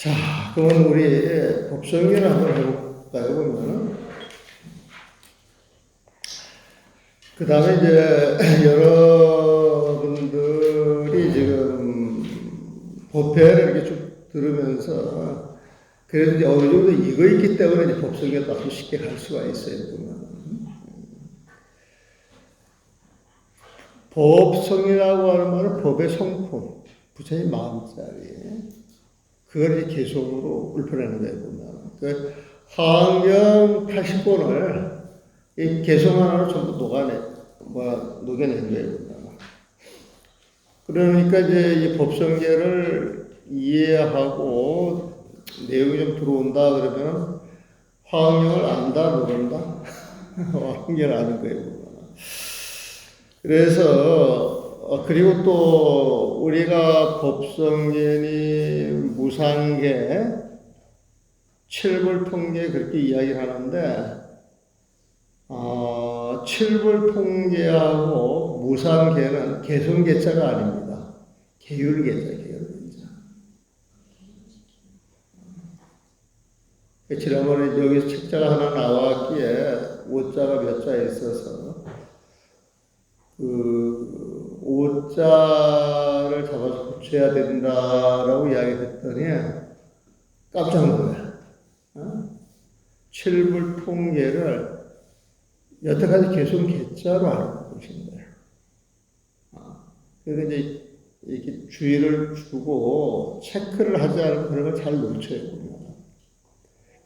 자, 그러면 우리 법정리를 한번 해볼까요, 보면은? 그 다음에 이제 여러분들이 지금 법회를 이렇게 쭉 들으면서 그래도 이제 어느 정도 이거 있기 때문에 이제 법정리가 또 쉽게 갈 수가 있어요, 보면. 법성이라고 하는 말은 법의 성품, 부처님 마음자리. 그걸 이제 개성으로 읊어내는 거예요, 보면. 그 화엄경 80권을 이 개성 하나로 전부 녹여낸 거예요, 보면. 그러니까 이제 이 법성계를 이해하고 내용이 좀 들어온다 그러면 화엄경을 안다, 모른다? 화엄경을 아는 거예요, 보면. 그래서 그리고 또 우리가 법성계니 무상계, 칠불통계 그렇게 이야기를 하는데 칠불통계하고 무상계는 개성계자가 아닙니다. 계율계자, 계율계자. 지난번에 여기서 책자가 하나 나왔기에 오자가 몇 자 있어서 그 오자를 잡아서 붙여야 된다라고 이야기했더니 깜짝 놀라요. 칠불통계를 여태까지 계속 개자로 알고 계신 거예요. 그래서 이제 이렇게 주의를 주고 체크를 하지 않으면 그런 걸 잘 놓쳐요.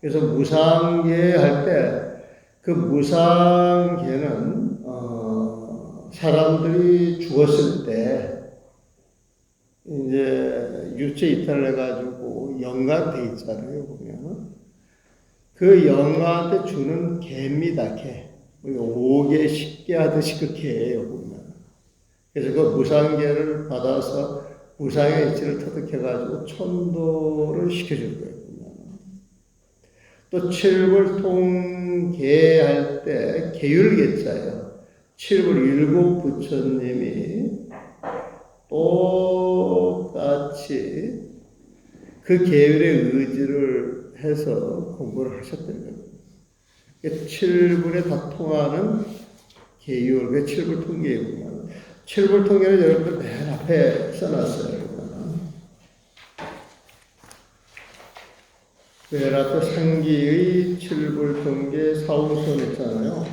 그래서 무상계 할 때 그 무상계는 사람들이 죽었을 때 이제 유체 이탈을 해가지고 영가돼 있잖아요, 보면. 그 영가한테 주는 개입니다, 개. 5개, 10개 하듯이 그 개예요, 보면. 그래서 그 무상계를 받아서 무상의 이치를 터득해가지고 천도를 시켜줄 거예요, 보면. 또 칠불통계 할 때 계율계자예요. 칠불 일곱 부처님이 똑같이 그 계율의 의지를 해서 공부를 하셨다는 겁니다. 칠불에 다 통하는 계율, 그 칠불통계이구나. 칠불통계는 여러분들 맨 앞에 써놨어요. 맨 앞에 상기의 칠불통계 사후선 있잖아요.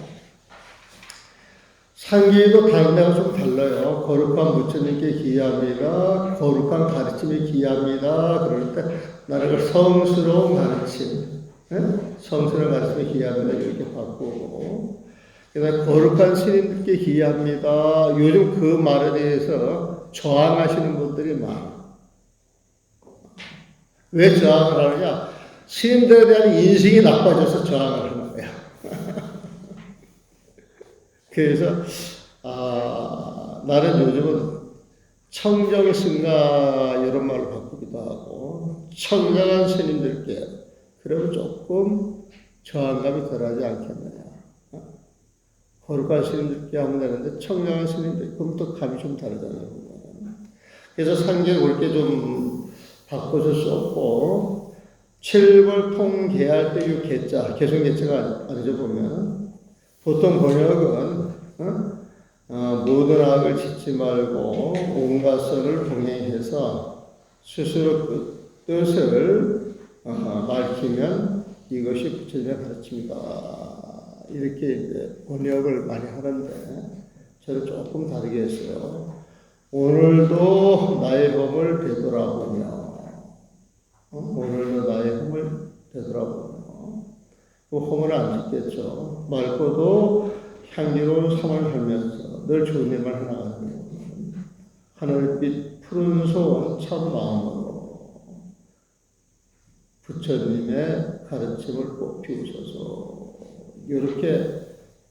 상기도 다른 데가 좀 달라요. 거룩한 부처님께 기합니다. 거룩한 가르침에 기합니다. 그럴 때 나는 그 성스러운 가르침, 성스러운 가르침에 기합니다. 이렇게 바꾸고. 그다음에 거룩한 스님들께 기합니다. 요즘 그 말에 대해서 저항하시는 분들이 많아. 왜 저항을 하느냐? 스님들에 대한 인식이 나빠져서 저항을 하는 거야. 그래서 나는 요즘은 청정승가 이런 말을 바꾸기도 하고 청정한 스님들께 그러면 조금 저항감이 덜하지 않겠느냐. 거룩한 스님들께 하면 되는데 청정한 스님들 그럼 또 감이 좀 다르잖아요. 그래서 상계를 그렇게 좀 바꿔서 썼고 칠불통계할 때 이 계자, 개성계자가 아니죠, 보면. 보통 번역은 모든 악을 짓지 말고 온갖 선을 동행해서 스스로 그 뜻을 밝히면 이것이 부처님의 가르침이다. 이렇게 이제 번역을 많이 하는데 저는 조금 다르게 했어요. 오늘도 나의 법을 되돌아보며 오늘도 나의 험을 되돌아보며 그 험을 안 짓겠죠. 맑고도 향기로운 삶을 살면서 늘 좋은 일만 해나가며 하늘빛 푸른 소원 참 마음으로 부처님의 가르침을 꼭 비우셔서 이렇게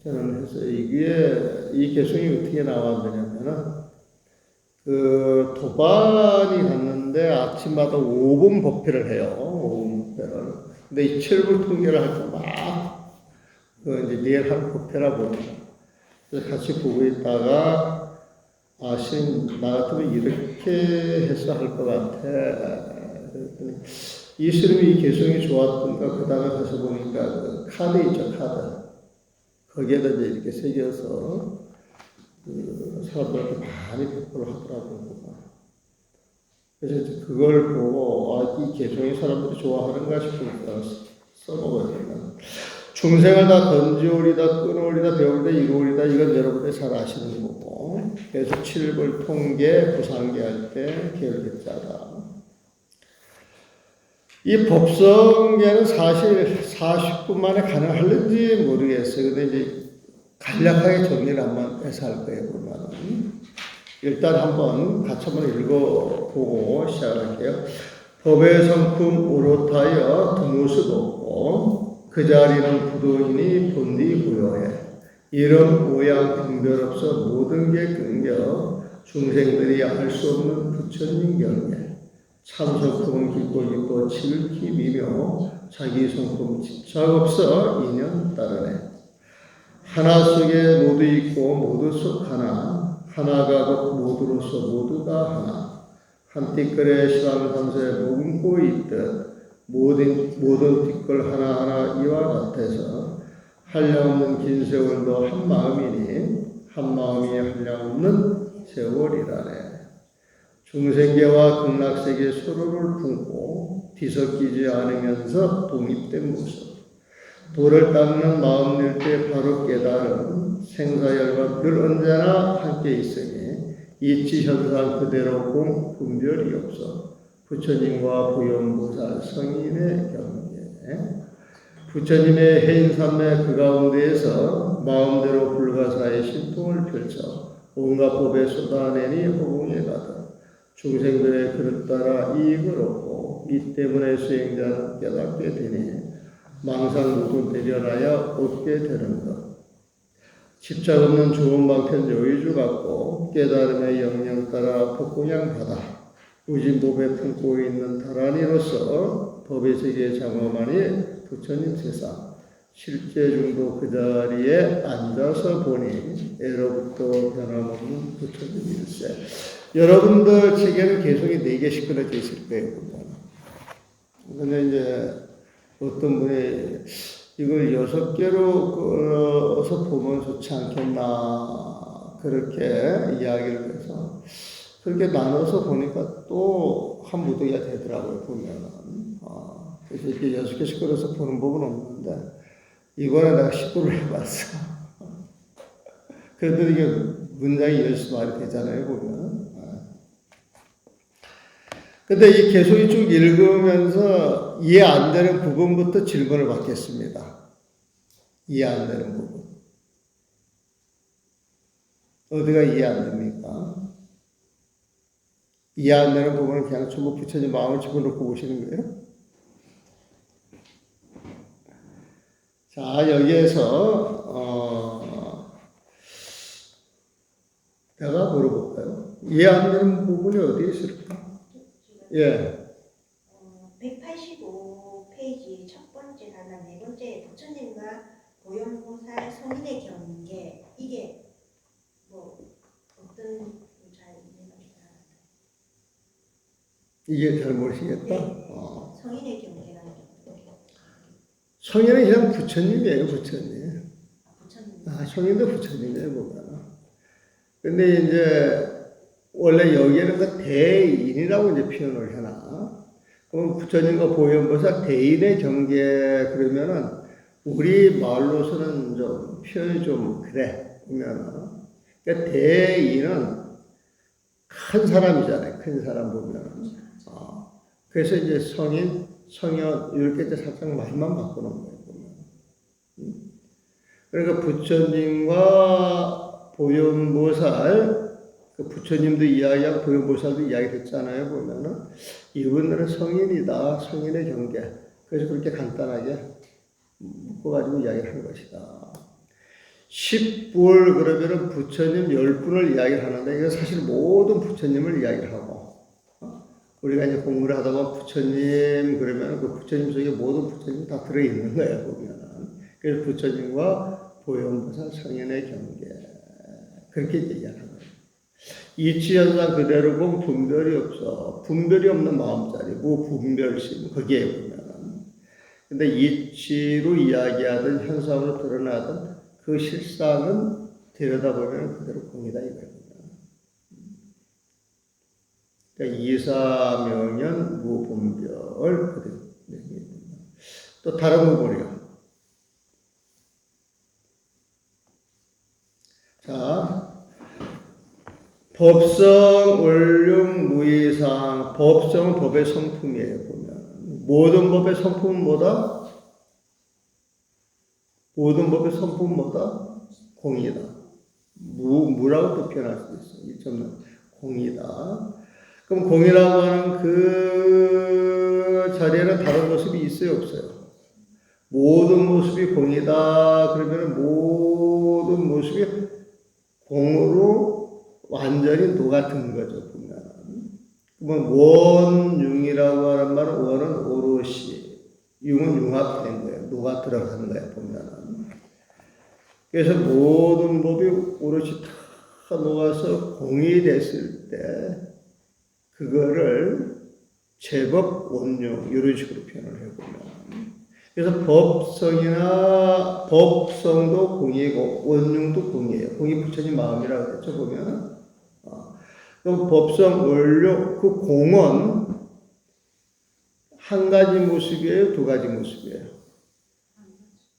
저는 해서 이게 이 개성이 어떻게 나왔느냐면은 그 도반이 갔는데 아침마다 5분 법회를 해요. 5분 법회를. 근데 이 칠불통계를 할 때 막 이제 리얼한 법회라 보니까 그래서 같이 보고 있다가 신 나 같으면 이렇게 해서 할 것 같아. 그랬더니 이 스님이 이 개성이 좋았던가 그 다음에 가서 보니까 그 카드 있죠, 카드. 거기에다 이제 이렇게 새겨서 그 사람들한테 많이 배포를 하더라고요. 그래서 이제 그걸 보고 이 개성이 사람들이 좋아하는가 싶으니까 써먹어야 된다. 중생을 다 건지오리다, 끊어오리다, 배우리다, 이루오리다 이건 여러분들이 잘 아시는 거고 그래서 칠불 통계, 부상계 할 때 계열개자다. 이 법성계는 사실 40분 만에 가능할는지 모르겠어요. 근데 이제 간략하게 정리를 한번 해서 할 거예요, 보면은. 일단 같이 한번 읽어보고 시작할게요. 법의 성품 오롯하여 두무스 없고 그 자리는 부도이니 본디 부여해. 이런 모양 분별 없어 모든 게 끊겨 중생들이 알 수 없는 부처님 경계. 참 성품은 깊고 지극히 미묘 자기 성품 집착 없어 인연 따르네. 하나 속에 모두 있고 모두 속 하나 하나가 곧 모두로서 모두가 하나 한 띠끌에 시방 삼세에 머금고 있듯 모든 띠끌 하나하나 이와 같아서 한량없는 긴 세월도 한 마음이니 한 마음이 한량없는 세월이라네. 중생계와 극락세계 서로를 품고 뒤섞이지 않으면서 독립된 모습. 도를 닦는 마음 낼 때 바로 깨달은 생사열과 늘 언제나 함께 있으니 이치현상 그대로 분별이 없어 부처님과 부연보살 성인의 경계. 부처님의 해인삼매 그 가운데에서 마음대로 불가사의 신통을 펼쳐 온갖 법에 쏟아내니 허공에 가다. 중생들의 그릇 따라 이익을 얻고 이 때문에 수행자는 깨닫게 되니 망상 모두 대련하여 얻게 되는 것. 집착 없는 좋은 방편 여의주 같고 깨달음의 영영 따라 법공양 받아 우진법에 품고 있는 다란이로서 법의 세계에 장엄하니 부처님 세상 실제 중도 그 자리에 앉아서 보니 애로부터 변함없는 부처님 일세. 여러분들 책에는 개성이 4개씩 끊어져 있을 거예요. 근데 이제 어떤 분이 이걸 6개로 끊어서 보면 좋지 않겠나 그렇게 이야기를 해서 그렇게 나눠서 보니까 또 한 무더기가 되더라고요. 보면은 그래서 이렇게 6개씩 끊어서 보는 법은 없는데 이번에 내가 10부를 해봤어. 그래도 이게 문장이 10마리 되잖아요, 보면. 근데 이 개성이 쭉 읽으면서 이해 안 되는 부분부터 질문을 받겠습니다. 이해 안 되는 부분. 어디가 이해 안 됩니까? 이해 안 되는 부분은 그냥 전부 부처님 마음을 집어넣고 보시는 거예요. 자, 여기에서 내가 물어볼까요? 이해 안 되는 부분이 어디에 있을까? 예. 185페이지 첫 번째 단락 네 번째 부처님과 보현보살 성인의 경계 이게 뭐 어떤 잘 이해가 이게 잘 모르시겠다? 네. 성인의 경계라는 게 성인은 그냥 부처님이에요, 부처님. 부처님. 성인도 부처님이에요, 보면. 근데 이제 원래 여기에는 그 대인이라고 이제 표현을 해놔. 그럼 부처님과 보현보살 대인의 경계 그러면은 우리 말로서는 좀 표현이 좀 그래 보면은 그러니까 대인은 큰 사람이잖아요. 큰 사람 보면은. 그래서 이제 성인, 성현 이렇게 이제 살짝 말만 바꾸는 거예요. 보면. 그러니까 부처님과 보현보살 그 부처님도 이야기하고 보현보살도 이야기했잖아요. 보면은 이분들은 성인이다. 성인의 경계. 그래서 그렇게 간단하게 묶어가지고 이야기를 한 것이다. 10불 그러면은 부처님 10분을 이야기를 하는데 이거 사실 모든 부처님을 이야기를 하고 우리가 이제 공부를 하다 보면 부처님 그러면 그 부처님 속에 모든 부처님이 다 들어있는 거예요. 보면은. 그래서 부처님과 보현보살 성인의 경계 그렇게 얘기하는 거예요. 이치현상 그대로 보면 분별이 없어. 분별이 없는 마음자리, 무분별심, 거기에 보면. 근데 이치로 이야기하던 현상으로 드러나던 그 실상은 들여다보면 그대로 공이다 이거예요. 그러니까 이사명연 무분별 그대로. 또 다른 부분이요. 자, 법성, 원륜, 무이상. 법성은 법의 성품이에요, 보면. 모든 법의 성품은 뭐다? 모든 법의 성품은 뭐다? 공이다. 무라고 또 표현할 수 있어. 1.0. 공이다. 그럼 공이라고 하는 그 자리에는 다른 모습이 있어요, 없어요? 모든 모습이 공이다. 그러면 모든 모습이 공으로 완전히 녹아든 거죠, 보면. 그러면 원융이라고 하는 말은 원은 오롯이, 융은 융합된 거예요. 녹아 들어가는 거예요, 보면. 그래서 모든 법이 오롯이 다 녹아서 공이 됐을 때, 그거를 제법 원융, 이런 식으로 표현을 해보면. 그래서 법성도 공이고, 원융도 공이에요. 공이 부처님 마음이라고 그랬죠, 보면. 그럼 법성, 원료, 그 공은 한 가지 모습이에요, 두 가지 모습이에요?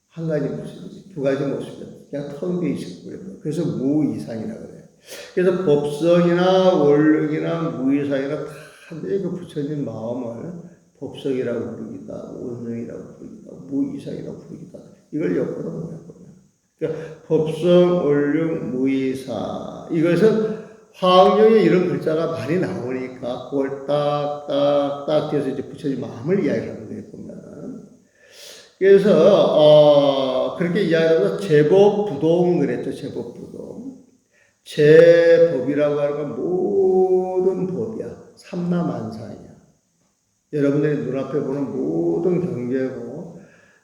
한 가지 모습이지, 두 가지 모습이에요. 그냥 텅 비어 있었고요. 그래서 무이상이라고 그래요. 그래서 법성이나 원력이나 무이상이나 다 그 부처님 마음을 법성이라고 부르기다, 원성이라고 부르기다, 무이상이라고 부르기다. 이걸 엮어서 뭐야, 보면. 그러니까 법성, 원력, 무이상. 이것은 화엄경에 이런 글자가 많이 나오니까 그걸 딱딱딱 띄어서 이제 부처님 마음을 이야기하는 거예요, 보면. 그래서, 그렇게 이야기하면서 제법부동 그랬죠, 제법부동. 제법이라고 하는 건 모든 법이야. 삼라만상이야. 여러분들이 눈앞에 보는 모든 경계고,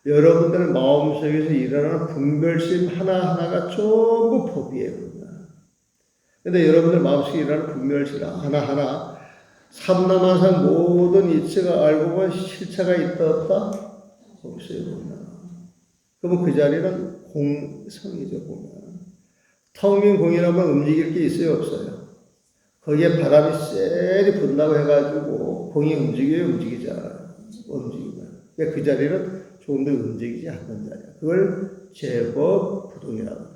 여러분들의 마음속에서 일어나는 분별심 하나하나가 전부 법이에요. 근데 여러분들 마음속에 일어나는 분별심 하나하나, 삼라만상 모든 이치가 알고 보면 실체가 있다, 없다? 없어요, 보면. 그러면 그 자리는 공성이죠, 보면. 텅 빈 공이라면 움직일 게 있어요, 없어요? 거기에 바람이 쎄리 분다고 해가지고 공이 움직여요, 움직이지 않아요? 움직이면. 그러니까 그 자리는 조금 더 움직이지 않는 자리야. 그걸 제법 부동이라고 해요.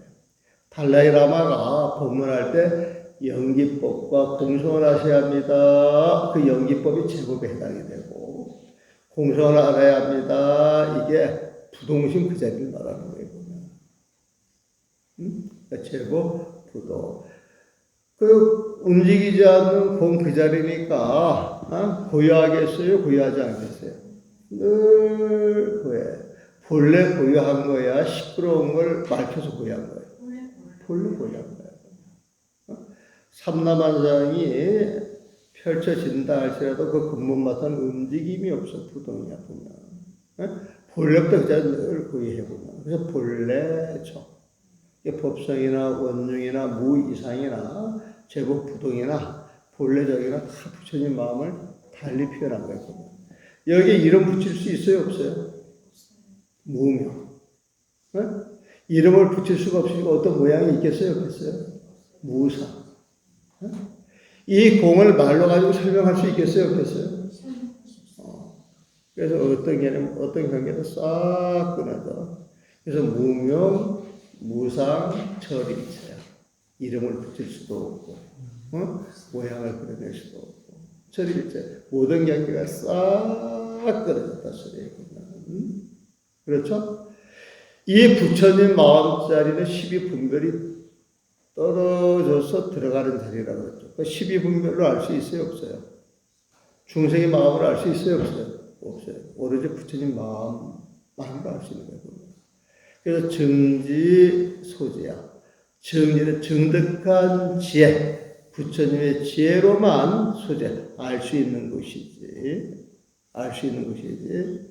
달라이 라마가 법문할 때 연기법과 공성을 하셔야 합니다. 그 연기법이 제법에 해당이 되고, 공성을 알아야 합니다. 이게 부동심 그 자리를 말하는 거예요, 보면. 그러니까 제법, 부동. 그 움직이지 않는 공 그 자리니까 고요하겠어요? 고요하지 않겠어요? 늘 고요해. 본래 고요한 거야? 시끄러운 걸 밝혀서 고요한 거야? 본래 고요한 거야. 삼라만상이 펼쳐진다 할지라도 그 근본마다는 움직임이 없어. 부동이야, 보면. 본래부터 그 자리 늘 고요해 보면. 그래서 본래죠. 법성이나 원중이나 무이상이나 제법 부동이나 본래적이나 다 부처님 마음을 달리 표현한 거예요. 여기에 이름 붙일 수 있어요, 없어요? 무명. 이름을 붙일 수가 없으니까 어떤 모양이 있겠어요, 없겠어요? 무상. 이 공을 말로 가지고 설명할 수 있겠어요, 없겠어요? 그래서 어떤 개념, 어떤 경계도 싹 끊어져. 그래서 무명, 무상, 절이 있어요. 이름을 붙일 수도 없고, 모양을 그려낼 수도 없고, 절이 있어요. 모든 경계가 싹 끊어졌다 소리예요. 그렇죠? 이 부처님 마음자리는 12분별이 떨어져서 들어가는 자리라고 그랬죠. 그 12분별로 알 수 있어요, 없어요? 중생의 마음을 알 수 있어요, 없어요? 없어요. 오로지 부처님 마음으로 알 수 있는 거예요. 그래서 정지 소지야. 정지는 정득한 지혜, 부처님의 지혜로만 소재, 알 수 있는 것이지. 알 수 있는 것이지.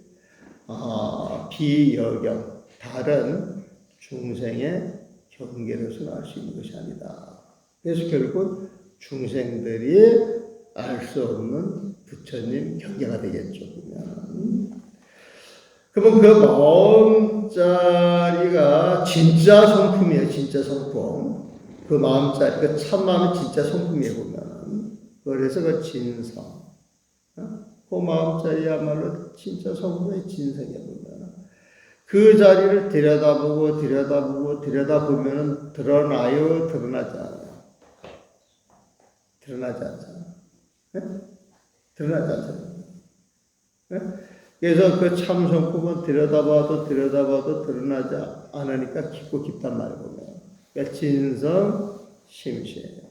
비여경, 다른 중생의 경계로서는 알 수 있는 것이 아니다. 그래서 결국은 중생들이 알 수 없는 부처님 경계가 되겠죠. 그러면 그 마음자리가 진짜 성품이에요. 진짜 성품. 그 마음자리, 그 참마음이 진짜 성품이에요. 보면. 그래서 그 진성. 그 마음자리야말로 진짜 성품의 진성이에요. 보면. 그 자리를 들여다보면 드러나요? 드러나지 않아요? 드러나지 않잖아요. 네? 드러나지 않잖아요. 네? 그래서 그 참성품은 들여다봐도 드러나지 않으니까 깊고 깊단 말이에요. 보면. 그러니까 진성, 심시예요.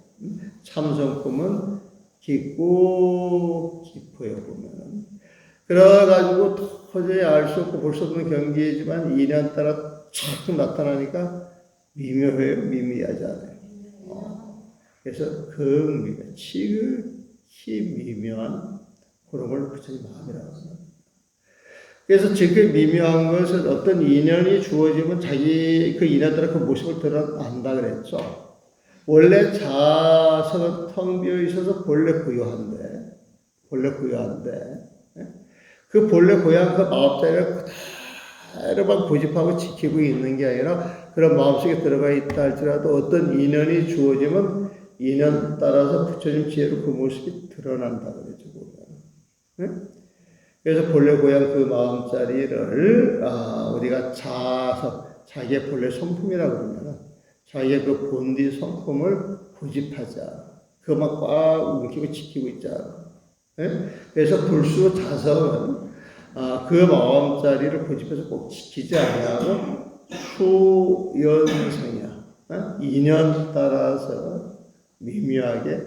참성품은 깊고 깊어요. 보면. 그래가지고 도저히 알 수 없고 볼 수 없는 경계이지만 인연 따라 촥 나타나니까 미묘해요. 미미하지 않아요. 그래서 극미묘, 지극히 미묘한 그런 걸 부처님 마음이라고 합니다. 그래서 지금 미묘한 것은 어떤 인연이 주어지면 자기 그 인연 따라 그 모습을 드러난다 그랬죠. 원래 자성은 텅 비어 있어서 본래 고요한데 그 본래 고요한 그 마음자리를 그대로만 고집하고 지키고 있는 게 아니라 그런 마음속에 들어가 있다 할지라도 어떤 인연이 주어지면 인연 따라서 부처님 지혜로 그 모습이 드러난다 그랬죠. 네? 그래서 본래 고향 그 마음자리를 우리가 자기의 본래 성품이라고 그러면 자기의 그 본디 성품을 고집하자. 그만 꽉 움키고 지키고 있자. 네? 그래서 불수 자성은 그 마음자리를 고집해서 꼭 지키지 아니하고 수연성이야. 인연 따라서 미묘하게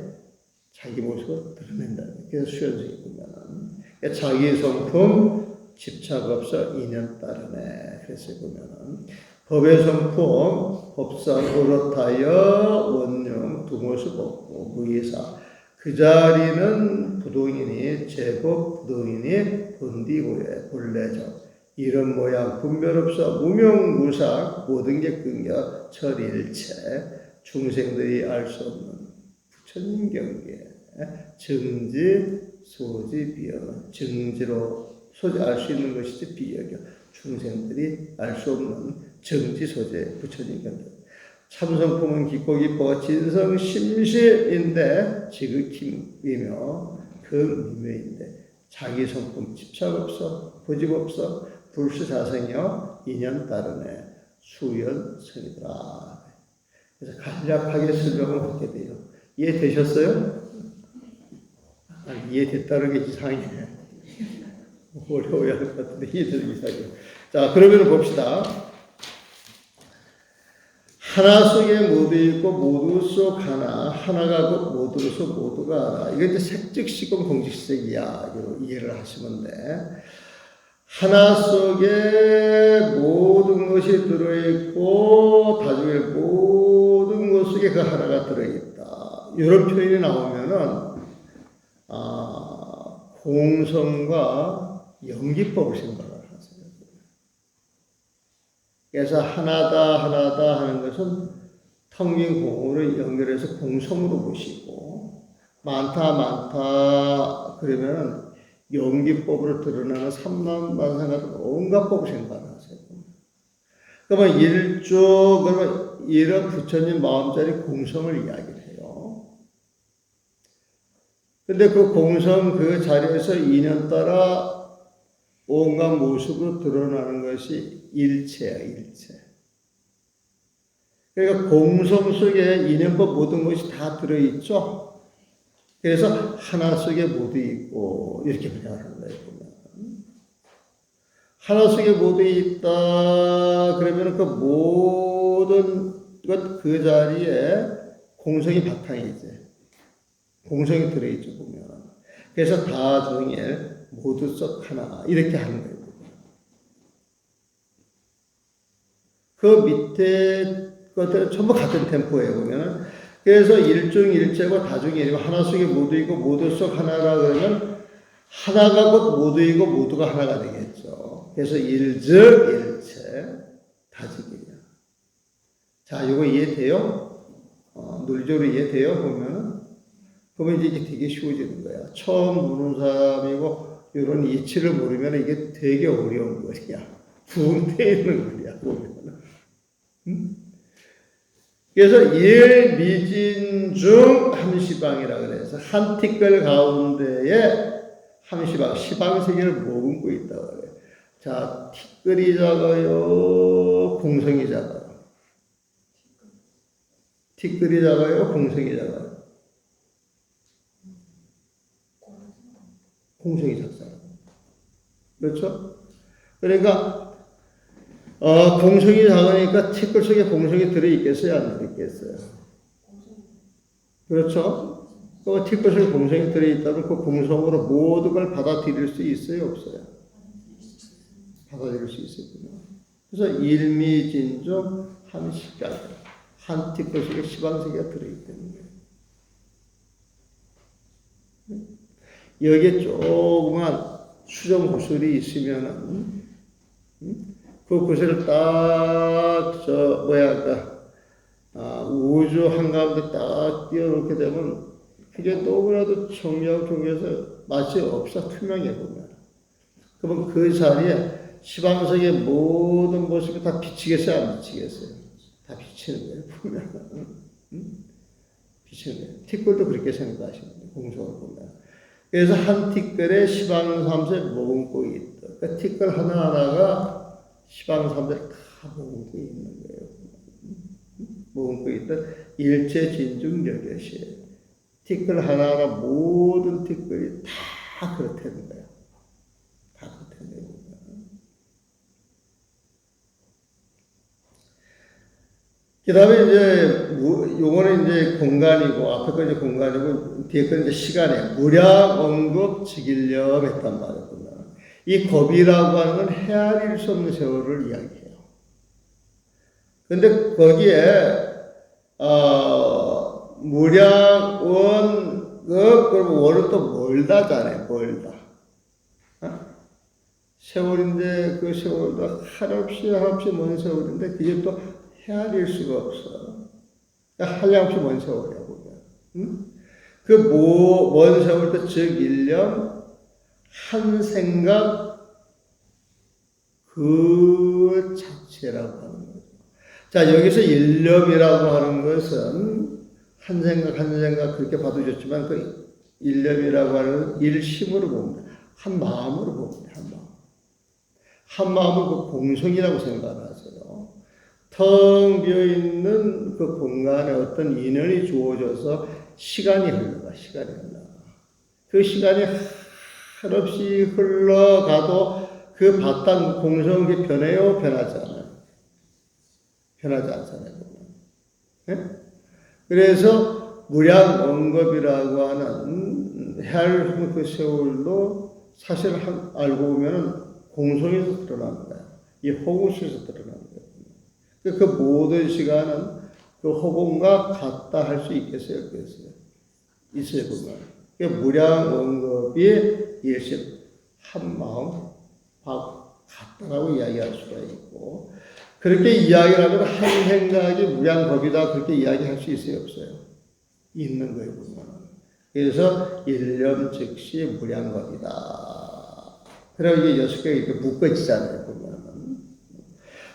자기 모습을 드러낸다. 그래서 수연성이 보면은 자기 성품 집착 없어 인연 따르네. 그래서 보면은 법의 성품 법상 그렇다여 원령 두 모습 없고 무이사 그 자리는 부동이니 제법 부동이니 본디고에 본래적 이런 모양 분별 없어 무명무삭 모든 게 끊겨 철일체 중생들이 알 수 없는 부처님 경계 정지 소지 비역 정지로 소지 알 수 있는 것이지 비역이요 중생들이 알 수 없는 정지 소재 부처님 경계 참성품은 깊고 깊어 진성 심시인데 지극히 미묘 그 미묘인데 자기 성품 집착 없어 고집 없어 불수자성이요 인연 따르네 수연성이더라. 그래서 간략하게 설명을 하게 돼요. 이해되셨어요? 이해됐다는 게 이상해. 어려워야 할 것 같은데 이해되는 게 이상해. 자, 그러면 봅시다. 하나 속에 모두 있고 모두 속 하나, 하나가 곧 모두로서 모두가 하나. 이거 이제 색즉시공 공직색이야. 이해를 하시면 돼. 하나 속에 모든 것이 들어있고 다중에 모든 것 속에 그 하나가 들어있다. 이런 표현이 나오면은 공성과 연기법을 생각을 하세요. 그래서 하나다 하는 것은 텅 빈 공으로 연결해서 공성으로 보시고 많다 그러면은 연기법으로 드러나는 삼남만상 같은 온갖 법을 생각하세요. 그러면 그러면 이런 부처님 마음자리 공성을 이야기를 해요. 근데 그 공성 그 자리에서 인연 따라 온갖 모습으로 드러나는 것이 일체야, 일체. 그러니까 공성 속에 인연법 모든 것이 다 들어있죠. 그래서 하나 속에 모두 있고 이렇게 표현하는 거예요. 보면. 하나 속에 모두 있다 그러면 그 모든 것 그 자리에 공성이 바탕이지. 공성이 들어있죠. 보면. 그래서 다중일 모두 속 하나 이렇게 하는 거예요. 그 밑에 것들은 전부 같은 템포예요. 보면. 그래서 일중일체고 다중일이고 하나 속에 모두 있고 모두 속 하나라 그러면 하나가 곧 모두이고 모두가 하나가 되겠죠. 그래서 일즉 일체 다직이야. 자, 이거 이해돼요? 논리적으로 이해돼요? 보면 그러면 이제 이게 되게 쉬워지는 거야. 처음 보는 사람이고 이런 이치를 모르면 이게 되게 어려운 거야. 부흥되어 있는 거야 보면. 그래서 일미진 중 함시방이라 그래서 한 티끌 가운데에 함시방, 시방세계를 머금고 있다고 그래요. 자, 티끌이 작아요, 공성이 작아요. 티끌이 작아요, 공성이 작아요. 공성이 작아요. 그렇죠? 그러니까 공성이 작으니까 티끌 속에 공성이 들어있겠어요? 안 들어있겠어요? 그렇죠? 그 티끌 속에 공성이 들어있다면 그 공성으로 모든 걸 받아들일 수 있어요? 없어요? 받아들일 수 있었군요. 그래서 일미진중 함시각, 한 티끌 속에 시방세계가 들어있다는 거예요. 여기에 조그만 수정 구슬이 있으면은, 그 구슬을 딱, 우주 한가운데 딱 띄워놓게 되면, 그게 너무나도 정리하고 정리해서 맛이 없어, 투명해 보면. 그러면 그 자리에 시방석의 모든 모습이 다 비치겠어요, 안 비치겠어요? 다 비치는 거예요, 보면. 비치는 거예요. 티끌도 그렇게 생각하시는 거예요, 공성을 보면. 그래서 한 티끌에 시방삼세 머금고 있다. 그 티끌 하나하나가 시방삼세를 다 머금고 있는 거예요. 머금고 있다. 일체 진중 여겨시. 티끌 하나하나 모든 티끌이 다 그렇다는 거야. 다 그렇다는 거야. 그 다음에 이제, 요거는 이제 공간이고, 앞에 거 이제 공간이고, 뒤에 거 이제 시간이에요. 무량, 언급, 직일념 했단 말이에요. 이 겁이라고 하는 건 헤아릴 수 없는 세월을 이야기해요. 근데 거기에, 무량, 언급, 그리고 월은 또 멀다잖아요. 멀다. 세월인데, 그 세월도 한없이 먼 세월인데, 그게 또 헤아릴 수가 없어. 한량없이 먼 세월이야, 보면. 그 먼 세월도 즉 일념, 한 생각, 그 자체라고 하는 거죠. 자, 여기서 일념이라고 하는 것은 한 생각 그렇게 봐도 좋지만 그 일념이라고 하는 일심으로 봅니다. 한 마음으로 봅니다. 한 마음. 한 마음은 그 공성이라고 생각하세요. 텅 비어있는 그 공간에 어떤 인연이 주어져서 시간이 흘러가. 그 시간이 한없이 흘러가도 그 바탕 공성이 변해요? 변하지 않아요? 변하지 않잖아요. 네? 그래서 무량 언급이라고 하는 헤아릴 그 세월도 사실 알고 보면 공성에서 드러나는 거예요. 이 허공에서 드러나는 거예요. 그 모든 시간은 그 허공과 같다 할 수 있겠어요? 없겠어요? 있어요, 보면. 무량 언급이 일심, 한 마음, 같다라고 이야기할 수가 있고, 그렇게 이야기를 하면 한 생각이 무량겁이다, 그렇게 이야기할 수 있어요? 없어요? 있는 거예요, 보면. 그래서 일념 즉시 무량겁이다. 그리고 이게 6개가 이렇게 묶어지잖아요, 보면.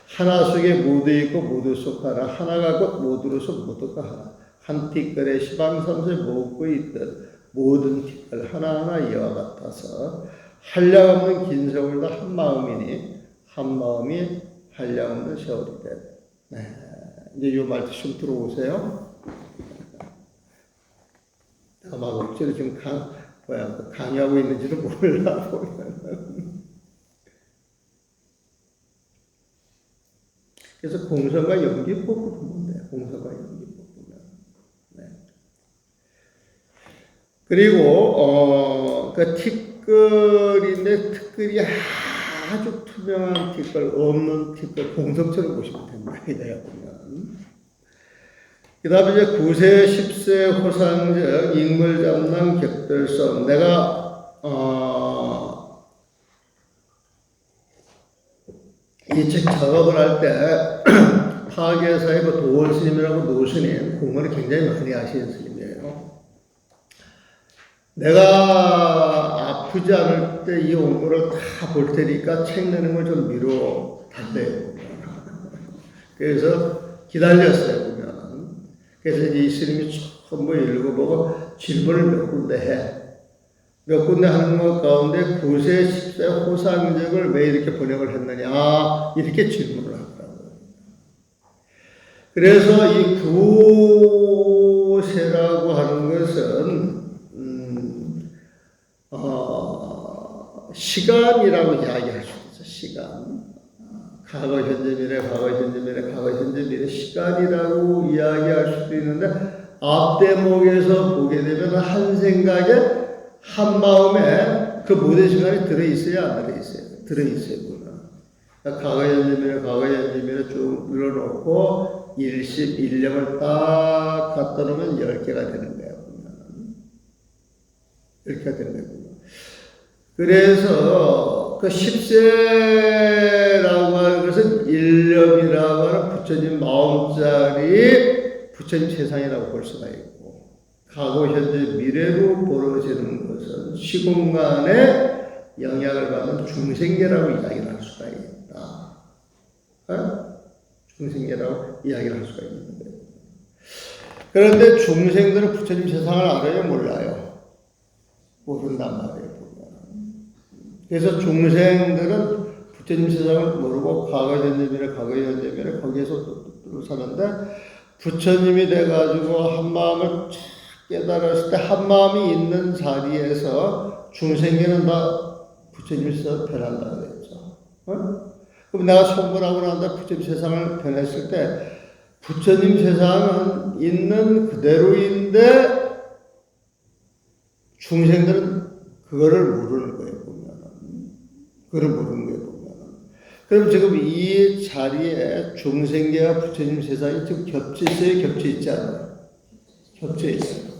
하나 속에 모두 있고 모두 속 하나, 하나가 곧 모두로서 모두가 하나. 한 티끌에 시방삼세 모으고 있듯 모든 티끌 하나하나 이와 같아서 한량없는 긴 세월도 한 마음이니 한 마음이 한량없는 세월이 돼. 네. 이제 이 말도 좀 들어오세요. 아마 억지로 지금 강의하고 있는지도 몰라 보면. 그래서 공성과 연기법을 보면 돼요. 공성과 연기법 보면. 네. 그리고 그 티끌인데 티끌이 아주 투명한 티끌, 없는 티끌, 공성처럼 보시면 됩니다. 이래야 보면. 그 다음에 이제 9세, 10세 호상적 인물잡람 격돌성. 내가 이 책 작업을 할 때 파괴사의 도원 스님이라고 노스님 공부를 굉장히 많이 하시는 스님이에요. 내가 아프지 않을 때 이 원고를 다 볼 테니까 책 내는 걸 좀 미뤄 달래요. 그래서 기다렸어요, 보면. 그래서 이 스님이 전부 읽어보고 질문을 몇 군데 해. 몇 군데 하는 것 가운데 9세, 10세 호상적을 왜 이렇게 번역을 했느냐. 이렇게 질문을 하더라고요. 그래서 이 9세라고 하는 것은, 시간이라고 이야기할 수 있죠. 시간. 과거, 현재, 미래, 과거, 현재, 미래, 과거, 현재, 미래 시간이라고 이야기할 수도 있는데 앞 대목에서 보게 되면 한 생각에 한 마음에 그 모든 시간이 들어있어야 안 들어있어요? 들어있어요. 과거, 현재, 미래, 과거, 현재, 미래 쭉 눌러놓고 일십, 일념을 딱 갖다 놓으면 10개가 되는 거예요. 10개가 되는 거예요. 그래서 그 10세라고 하는 것은 일념이라고 하는 부처님 마음짜리 부처님 세상이라고 볼 수가 있고, 과거, 현재, 미래로 벌어지는 것은 시공간에 영향을 받는 중생계라고 이야기를 할 수가 있다. 중생계라고 이야기를 할 수가 있는 거예요. 그런데 중생들은 부처님 세상을 알아요? 몰라요? 모른단 말이에요. 그래서 중생들은 부처님 세상을 모르고 과거, 현재, 미래, 과거, 현재, 미래 거기에서 사는데 부처님이 돼가지고 한 마음을 깨달았을 때 한 마음이 있는 자리에서 중생계는 다 부처님에서 변한다 그랬죠. 그럼 내가 성불하고 난 다음에 부처님 세상을 변했을 때 부처님 세상은 있는 그대로인데 중생들은 그거를 모르는 거예요. 그걸 모르는 거예요. 그럼 지금 이 자리에 중생계와 부처님 세상이 지금 겹쳐 있어요? 겹쳐 있지 않아요? 겹쳐 있어요.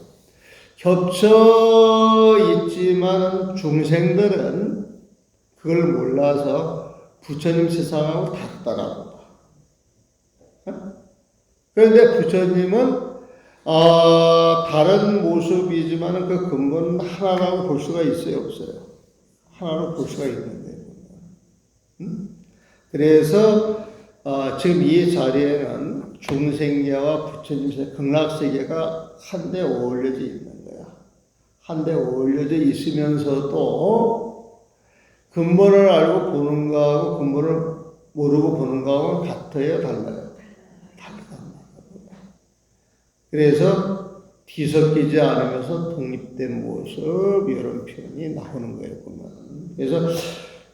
겹쳐 있지만 중생들은 그걸 몰라서 부처님 세상하고 다르다라고 봐. 그런데 부처님은 다른 모습이지만 그 근본은 하나라고 볼 수가 있어요? 없어요? 하나로 볼 수가 있는 거예요. 그래서 지금 이 자리에는 중생계와 부처님 세계, 극락세계가 한데 어울려져 있는 거야. 한데 어울려져 있으면서도 근본을 알고 보는 거하고 근본을 모르고 보는 거하고는 같아요? 달라요? 다르단 말이에요. 그래서 뒤섞이지 않으면서 독립된 모습 이런 표현이 나오는 거예요. 보면. 그래서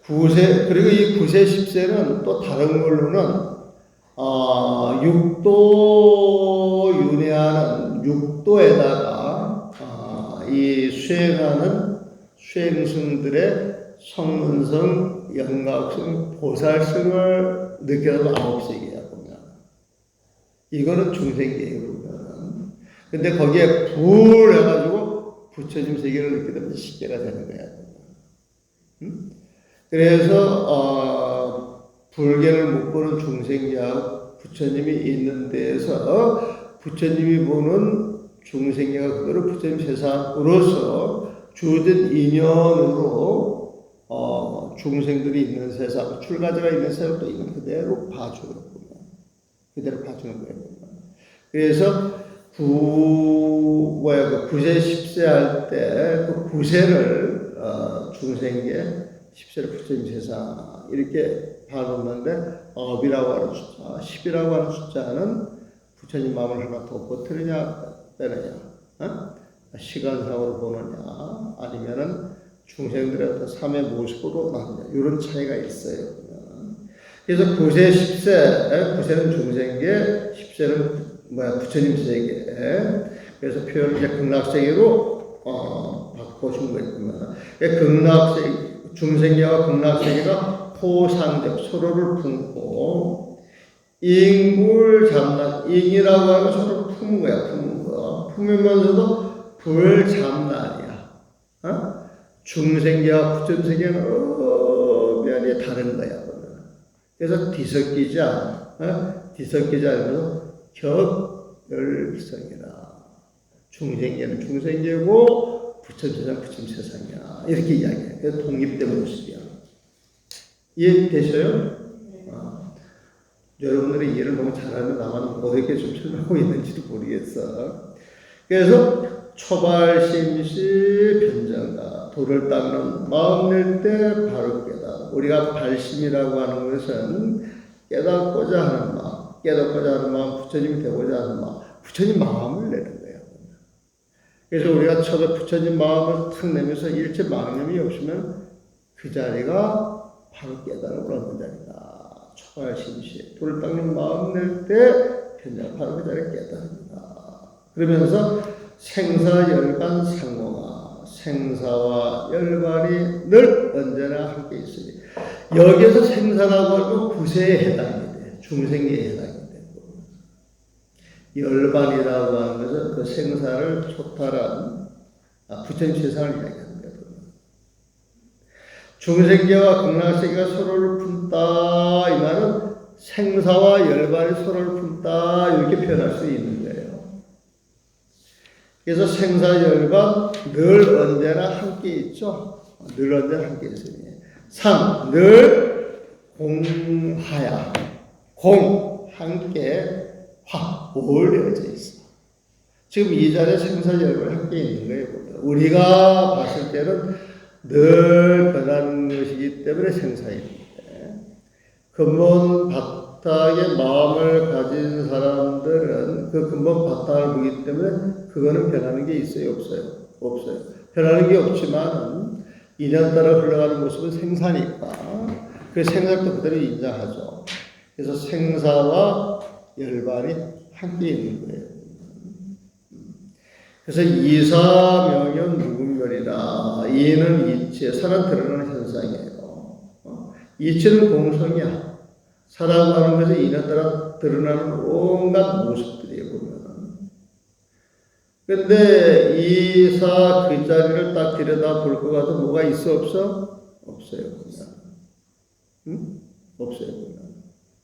9세, 그리고 이 9세, 10세는 또 다른 걸로는, 육도 윤회하는 육도에다가, 이 수행하는 수행승들의 성문성, 영각성, 보살성을 느껴서 9세계야, 보면. 이거는 중생계예요, 보면. 근데 거기에 불 해가지고 부처님 세계를 느끼게 되면 10개가 되는 거야. 그래서 불계를 못 보는 중생계하고 부처님이 있는 데에서 부처님이 보는 중생계가 그대로 부처님 세상으로서 주어진 인연으로 중생들이 있는 세상, 출가자가 있는 세상도 이건 그대로 봐주는 거예요. 그대로 봐주는 거예요. 그래서 9세, 10세 할 때 그 9세를 중생계, 10세를 부처님 세상 이렇게 봐놓는데 업이라고 하는 숫자, 10이라고 하는 숫자는 부처님 마음을 하나 더 버티느냐 빼느냐, 시간상으로 보느냐 아니면은 중생들의 어떤 삶의 모습으로 나느냐 이런 차이가 있어요. 그래서 9세, 10세, 9세는 중생계, 10세는 부처님 세계. 그래서 표현을 이제 극락세계로 바꿔준 거였구나. 극락세계 중생계와 극락세계가 포상적 서로를 품고 인굴잡난 인이라고 하면 서로 품은 거야. 품은 거. 품으면서도 불잡난이야. 중생계와 부처세계는 면이 다른 거야. 그래서 뒤섞이지 않아. 뒤섞이지 않으면서 격열성이라 중생계는 중생계고 부처님 세상, 부처님 세상이야. 이렇게 이야기해요. 그래서 독립된 모습이야. 이해되셔요? 아, 여러분들의 이해를 너무 잘하는 나만 어떻게 좀 설명하고 있는지도 모르겠어. 그래서 초발심시 변정가 도를 닦는 마음 낼 때 바로 깨달아. 우리가 발심이라고 하는 것은 깨닫고자 하는 마음, 깨닫고자 하는 마음, 부처님이 되고자 하는 마음, 부처님 마음을 내는 거예요. 그래서 우리가 처음에 부처님 마음을 탁 내면서 일체 망념이 없으면 그 자리가 바로 깨달음을 얻는 자리다. 초발심시 도를 닦는 마음 낼 때 변정 바로 그 자리가 깨달음이다. 그러면서 생사열반 상공하 생사와 열반이 늘 언제나 함께 있으니 여기에서 생사라고 하면 구세에 해당이 돼. 중생에 해당이 되고 열반이라고 하는 것은 그 생사를 초탈한 부처님 세상을 이야기하는 거예요. 중생계와 극락세계가 서로를 품다 이 말은 생사와 열반이 서로를 품다 이렇게 표현할 수 있는 거예요. 그래서 생사열반 늘 언제나 함께 있죠. 늘 언제나 함께 있으니 3. 늘 공하야 공 함께 화 어울려져 있어. 지금 이 자리에 생사열반이 함께 있는 거예요. 우리가 봤을 때는 늘 변하는 것이기 때문에 생사인데 근본 바닥에 마음을 가진 사람들은 그 근본 바닥을 보기 때문에 그거는 변하는 게 있어요? 없어요? 없어요. 변하는 게 없지만 인연 따라 흘러가는 모습은 생사니까 그 생사도 그대로 인정하죠. 그래서 생사와 열반이 함께 있는 거예요. 그래서 이사명연 무분별이다. 이는 이체, 사는 드러나는 현상이에요. 이체는 공성이야. 사라고 하는 것은 인연 따라 드러나는 온갖 모습들이에요, 보면. 근데 이사 그 자리를 딱 들여다 볼 것 같아 뭐가 있어, 없어? 없어요, 보면. 응? 없어요, 보면.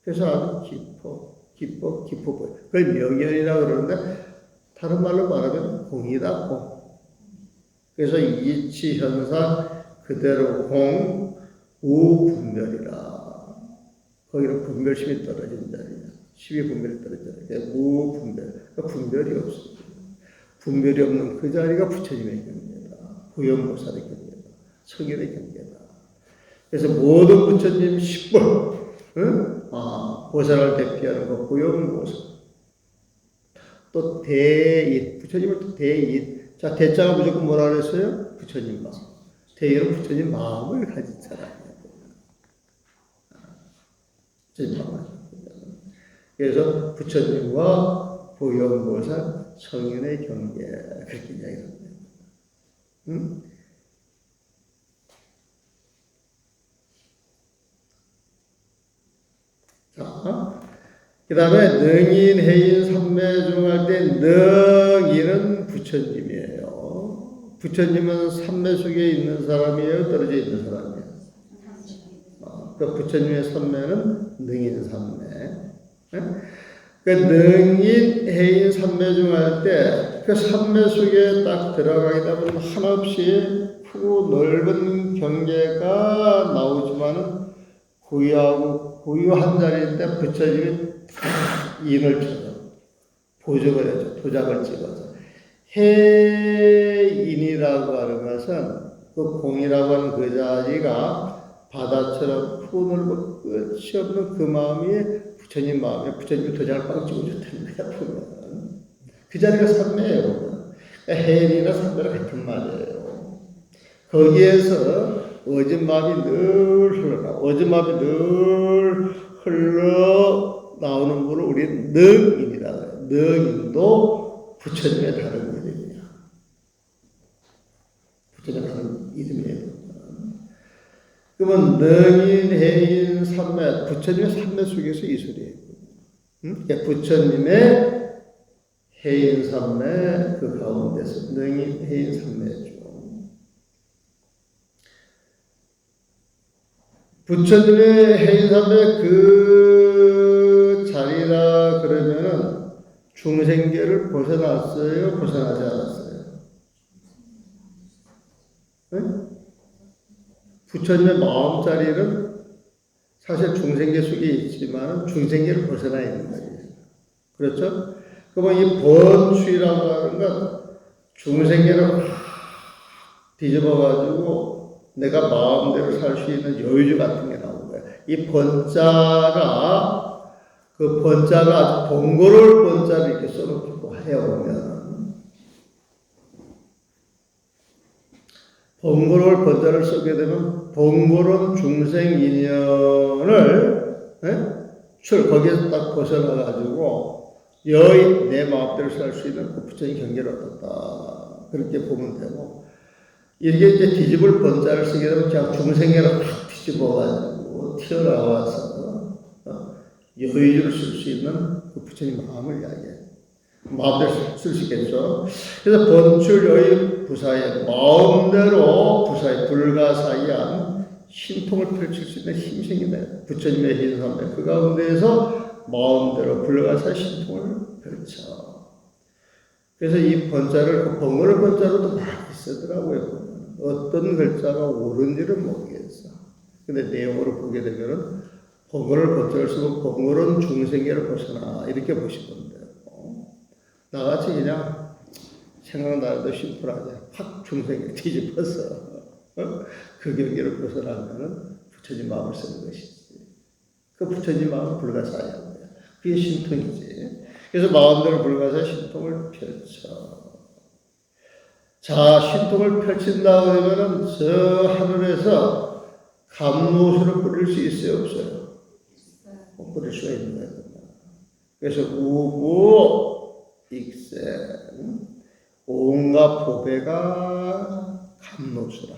그래서 아주 깊어 보여. 그걸 명연이라고 그러는데, 다른 말로 말하면 공이다, 공. 그래서 이치 현상 그대로 공, 우분별이라. 거기는 분별심이 떨어진 자리야. 12분별이 떨어진 자리야. 무분별. 그러니까 분별이 없어. 분별이 없는 그 자리가 부처님의 경계다. 부연보살의 경계다. 성현의 경계다. 그래서 모든 부처님 10분, 응? 보살을 대표하는 거 부연보살. 또 대인, 부처님을 또 대인. 자, 대자가 무조건 뭐라 그랬어요? 부처님 마음. 대인은 부처님 마음을 가진 사람이야. 부처님 마음을 가진 사람. 그래서 부처님과 보현보살 성인의 경계 그렇게 이야기합니다. 응? 자, 그 다음에 능인, 해인, 삼매중 할 때 능인은 부처님이에요. 부처님은 삼매 속에 있는 사람이에요? 떨어져 있는 사람이에요? 그 부처님의 삼매는 능인 삼매. 그 능인, 해인, 삼매중 할 때 그 삼매 속에 딱 들어가게 되면 한없이 크고 넓은 경계가 나오지만은 고유한 자리인데 부처님이 인을 쳐서 보조를 해줘. 도장을 찍어서. 해인이라고 하는 것은 그 공이라고 하는 그 자리가 바다처럼 크고 넓고 끝이 없는 그 마음이 부처님 마음에 부처님이 도장을 빵 찍어줬다는 거야, 보면. 그 자리가 삼매예요. 해인이나 삼매랑 같은 말이에요. 거기에서 어진 마음이 늘 흘러가. 어진 마음이 늘 흘러 나오는 분을 우리는 능인이라고 해요. 능인도 부처님의 다른 이름이야. 부처님의 다른 이름이에요. 그러면 능인, 해인, 삼매, 부처님의 삼매 속에서 이 소리예요. 부처님의 해인, 삼매 그 가운데서 능인, 해인, 삼매죠. 부처님의 해인, 삼매 그 자리라 그러면은 중생계를 벗어났어요? 벗어나지 않았어요? 부처님의 마음자리는 사실 중생계 속에 있지만 중생계를 벗어나 있는 거예요. 그렇죠? 그러면 이 번추이라고 하는 건 중생계를 뒤집어가지고 내가 마음대로 살 수 있는 여유주 같은 게 나온 거예요. 이 번자가 그 번자가 아주 번거로울 번자를 이렇게 써놓고 해오면 번거로울 번자를 쓰게 되면 번거로운 중생 인연을 거기에서 딱 벗어나가지고 여의 내 마음대로 살 수 있는 그 부처님 경계를 얻었다. 그렇게 보면 되고 이렇게 이제 뒤집을 번자를 쓰게 되면 그냥 중생애를 확 뒤집어가지고 튀어나와서 여의주를 쓸 수 있는 그 부처님 마음을 이야기해요. 마음대로 쓸 수 있겠죠. 그래서 번출여의 부사에 마음대로 부사에 불가사의한 신통을 펼칠 수 있는 힘이 생긴다. 부처님의 hin삼에 그 가운데에서 마음대로 불가사의 신통을 펼쳐. 그래서 이 번자를 그 번거로운 번자로도 많이 쓰더라고요. 어떤 글자가 옳은지는 모르겠어. 근데 내용으로 보게 되면은 번거로운 번자를 쓰고 번거로운 중생계를 벗어나 이렇게 보시면 돼요. 나같이 그냥 생각나는 데 심플하게 확 중생계를 뒤집어서 그 경계를 벗어나면은 부처님 마음을 쓰는 것이지. 그 부처님 마음은 불가사의한 거야. 그게 신통이지. 그래서 마음대로 불가사의 신통을 펼쳐. 자, 신통을 펼친다 그러면은 저 하늘에서 감로수를 뿌릴 수 있어요, 없어요? 뿌릴 수가 있는 거예요. 그래서 우부 익생 온갖 보배가 감로수라.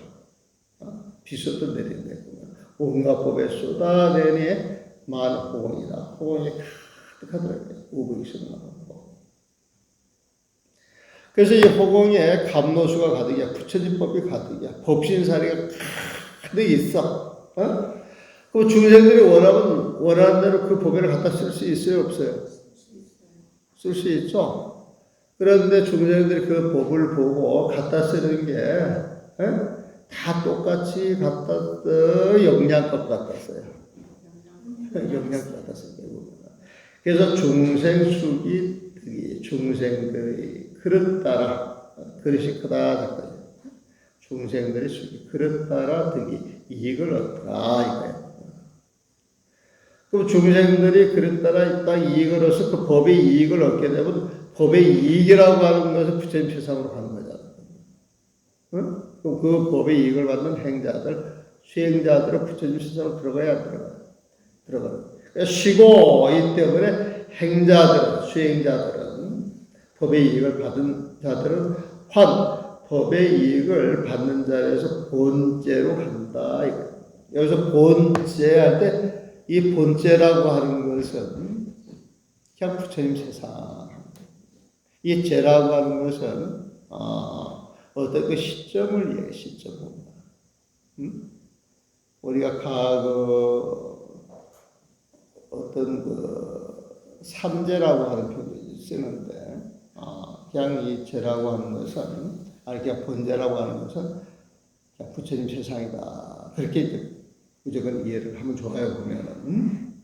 비쏟아 내리는 거예요. 온갖 보배 쏟아내니 만 호공이다. 호공이 가득하더라고요. 우부 익생 나오고. 그래서 이 호공에 감로수가 가득이야. 부처진법이 가득이야. 법신사리가 가득 있어. 그럼 중생들이 원하는 대로 그 법을 갖다 쓸 수 있어요? 없어요? 쓸 수 있죠? 그런데 중생들이 그 법을 보고 갖다 쓰는 게, 다 똑같이 갖다 써. 영양법 갖다 써요. 영양법 갖다 써요. 그래서 중생수기 득이, 중생들의 그릇 따라, 그릇이 크다, 작다. 중생들의 수기, 그릇 따라 득이, 이익을 얻더라, 이거예요. 그럼 중생들이 그릇 따라 있다 이익을 얻어서 그 법의 이익을 얻게 되면 법의 이익이라고 하는 것을 부처님 세상으로 가는 거잖아요. 그럼 그 법의 이익을 받는 행자들, 수행자들은 부처님 세상으로 들어가야 안 들어가요? 들어가요. 쉬고 이 때문에 행자들, 수행자들은 법의 이익을 받은 자들은 법의 이익을 받는 자리에서 본제로 간다. 이거예요. 여기서 본제 할 때 이 본제라고 하는 것은 그냥 부처님 세상. 이 제라고 하는 것은 어떤 그 시점을 얘기해, 시점을. 우리가 어떤 그 삼재라고 하는 표현을 쓰는데 그냥 이 제라고 하는 것은 그냥 본제라고 하는 것은 그냥 부처님 세상이다. 그렇게 이제 무조건 이해를 하면 좋아요, 보면은.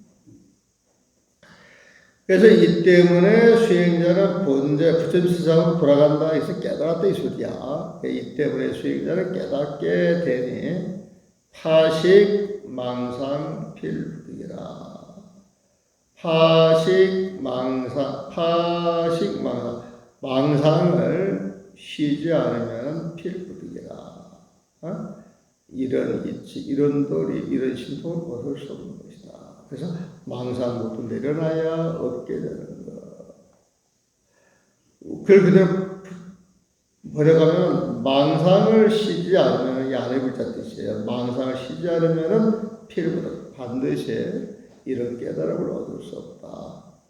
그래서 이 때문에 수행자는 본제, 부처님 세상으로 돌아간다 해서 깨달았다 이 소리야. 이 때문에 수행자는 깨닫게 되니 파식, 망상, 필득이라. 파식, 망상. 망상을 쉬지 않으면 필득이라. 이런 이치, 이런 도리, 이런 신통을 얻을 수 없는 것이다. 그래서 망상 모두 내려놔야 얻게 되는 것. 그걸 그대로 버려가면 망상을 쉬지 않으면 이 안에 불자 뜻이에요. 망상을 쉬지 않으면 필부득 반드시 이런 깨달음을 얻을 수 없다.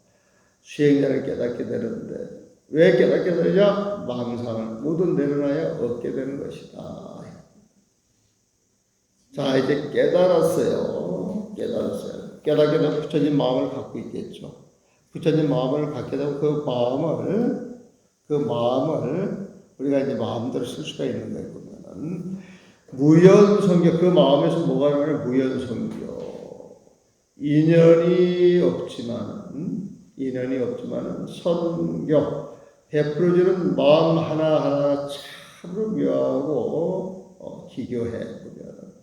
수행자를 깨닫게 되는데 왜 깨닫게 되냐? 망상을 모두 내려놔야 얻게 되는 것이다. 자, 이제 깨달았어요. 깨닫게 되면 부처님 마음을 갖고 있겠죠. 부처님 마음을 갖게 되면 그 마음을 우리가 이제 마음대로 쓸 수가 있는 거예요. 보면은 무연성교, 그 마음에서 뭐가 나오냐? 무연성교. 인연이 없지만은 선교, 베풀어주는 마음 하나하나 참으로 묘하고 기교해 보면.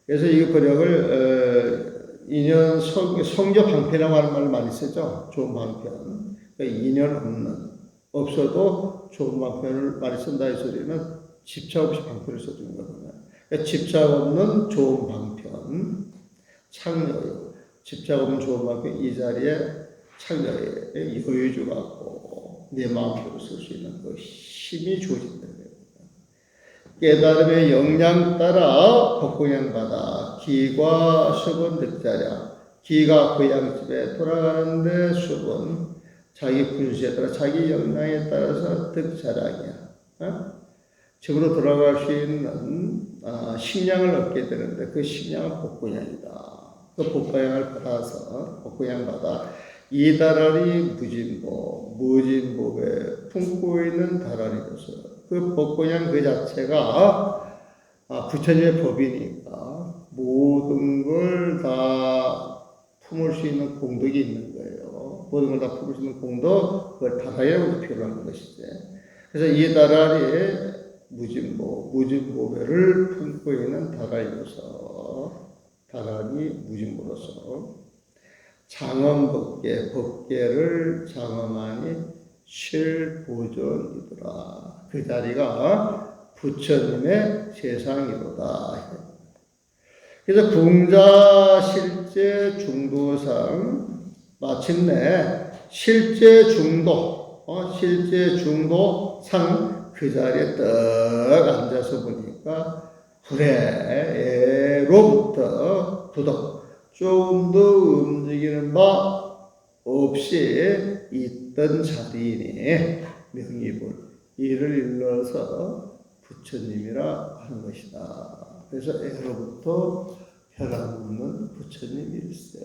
그래서 이 번역을 인연 성교 방편이라고 하는 말을 많이 쓰죠. 좋은 방편. 그러니까 인연 없어도 좋은 방편을 많이 쓴다 이 소리는 집착 없이 방편을 써주는 거거든요. 그러니까 집착 없는 좋은 방편, 창녀요. 집착 없는 좋은 방편, 이 자리에 창녀의 여유주 갖고 내 마음대로 쓸 수 있는 그 힘이 주어진다는 거예요. 깨달음의 역량 따라 법공양 받아 기과 수분 득자량. 기가 고향집에 돌아가는데 수분, 자기 분수에 따라 자기 역량에 따라서 득자량이야. 집으로 돌아갈 수 있는 식량을 얻게 되는데 그 식량은 법공양이다. 그 법공양을 받아서 법공양 받아 이 다라리 무진법에 품고 있는 다라리로서 그 법공양 그 자체가 부처님의 법이니까 모든 걸 다 품을 수 있는 공덕이 있는 거예요. 모든 걸 다 품을 수 있는 공덕, 그걸 다라리라고 표현하는 것이지. 그래서 이 다라리 무진보배를 품고 있는 다라리로서, 다라리 무진보로서 장엄법계, 법계를 장엄하니 실보존이더라. 그 자리가 부처님의 세상이로다. 그래서 궁자 실제 중도상 마침내 실제 중도 상 그 자리에 떡 앉아서 보니까 불에로부터 부덕 좀 더 움직이는 바 없이 있던 자리이니 명의불 이를 일러서 부처님이라 하는 것이다. 그래서 애로부터 혈안 없는 부처님일세.